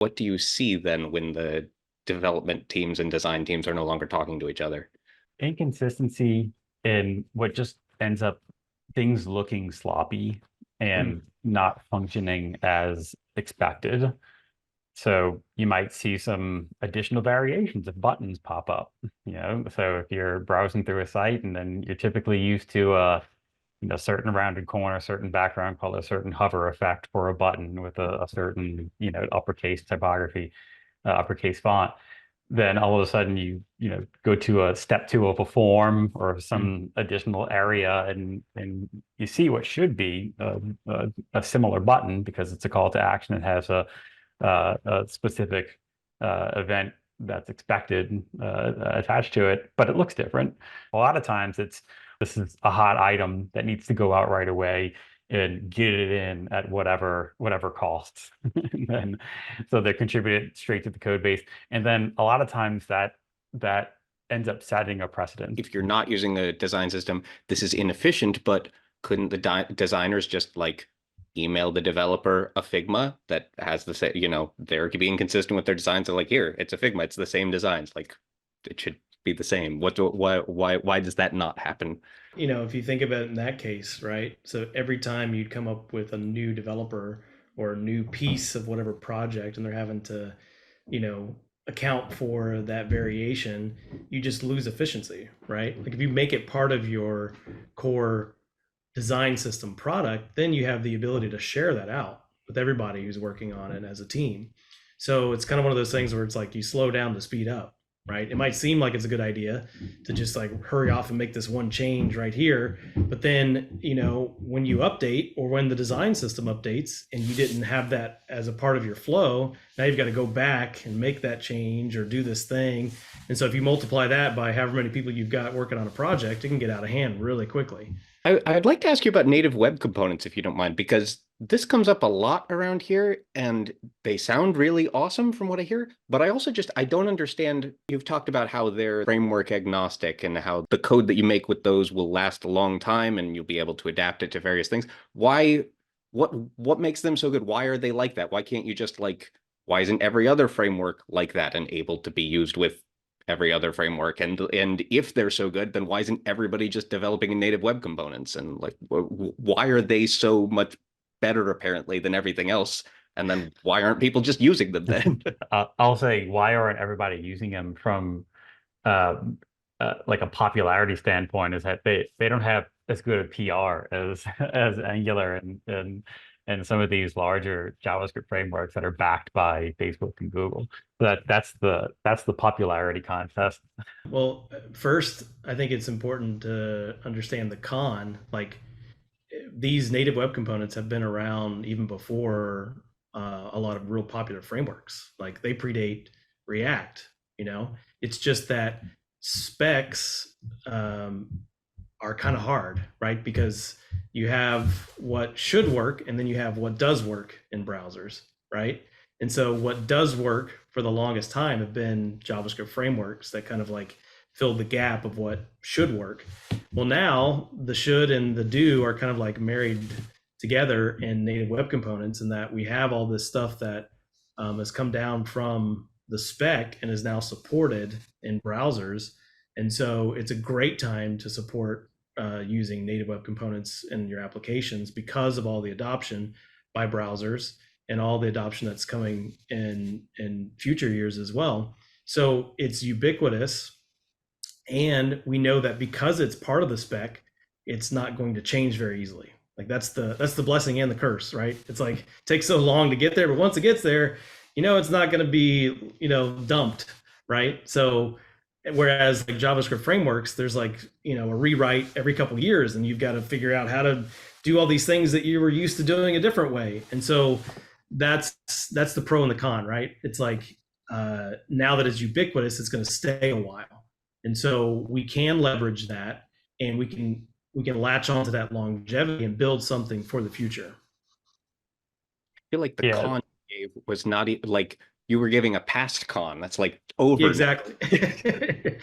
What do you see then when the development teams and design teams are no longer talking to each other? Inconsistency in what just ends up things looking sloppy Hmm. and not functioning as expected. So you might see some additional variations of buttons pop up, So if you're browsing through a site and then you're typically used to certain rounded corner, certain background color, certain hover effect for a button with a certain, uppercase typography, uppercase font, then all of a sudden you go to a step two of a form or some additional area and you see what should be a similar button because it's a call to action. It has a specific event that's expected attached to it, but it looks different. A lot of times this is a hot item that needs to go out right away and get it in at whatever costs. And then so they're contributed straight to the code base. And then a lot of times that ends up setting a precedent. If you're not using a design system, this is inefficient, but couldn't the designers just like email the developer a Figma that has the same, they're being consistent with their designs? They're like, here, it's a Figma, it's the same designs. Like it should be the same. Why does that not happen? If you think about it in that case, right? So every time you'd come up with a new developer or a new piece of whatever project and they're having to, you know, account for that variation, you just lose efficiency, right? Like if you make it part of your core design system product, then you have the ability to share that out with everybody who's working on it as a team. So it's kind of one of those things where it's like you slow down to speed up, right? It might seem like it's a good idea to just like hurry off and make this one change right here, but then, when you update or when the design system updates and you didn't have that as a part of your flow, now you've got to go back and make that change or do this thing. And so if you multiply that by however many people you've got working on a project, it can get out of hand really quickly. I'd like to ask you about native web components, if you don't mind, because this comes up a lot around here and they sound really awesome from what I hear. But I don't understand. You've talked about how they're framework agnostic and how the code that you make with those will last a long time and you'll be able to adapt it to various things. Why, what makes them so good? Why are they like that? Why can't you just why isn't every other framework like that and able to be used with every other framework? And if they're so good, then why isn't everybody just developing native web components? And why are they so much better apparently than everything else? And then why aren't people just using them then? I'll say, why aren't everybody using them from um, like a popularity standpoint? Is that they don't have as good a PR as as Angular and some of these larger JavaScript frameworks that are backed by Facebook and Google. That's the popularity contest. Well, first, I think it's important to understand the con. Like these native web components have been around even before a lot of real popular frameworks. Like they predate React. It's just that specs are kind of hard, right? Because you have what should work and then you have what does work in browsers, right? And so what does work for the longest time have been JavaScript frameworks that kind of like filled the gap of what should work. Well, now the should and the do are kind of like married together in native web components, and that we have all this stuff that has come down from the spec and is now supported in browsers. And so it's a great time to support using native web components in your applications because of all the adoption by browsers and all the adoption that's coming in future years as well. So it's ubiquitous, and we know that because it's part of the spec, it's not going to change very easily. Like that's the blessing and the curse, right? It's like it takes so long to get there, but once it gets there, it's not going to be dumped, right? So whereas like JavaScript frameworks, there's like a rewrite every couple of years, and you've got to figure out how to do all these things that you were used to doing a different way. And so that's the pro and the con, right? It's like now that it's ubiquitous, it's going to stay a while, and so we can leverage that, and we can latch onto that longevity and build something for the future. Feel like the Yeah, con you gave was not like you were giving a past con. That's like Yeah, over now. exactly.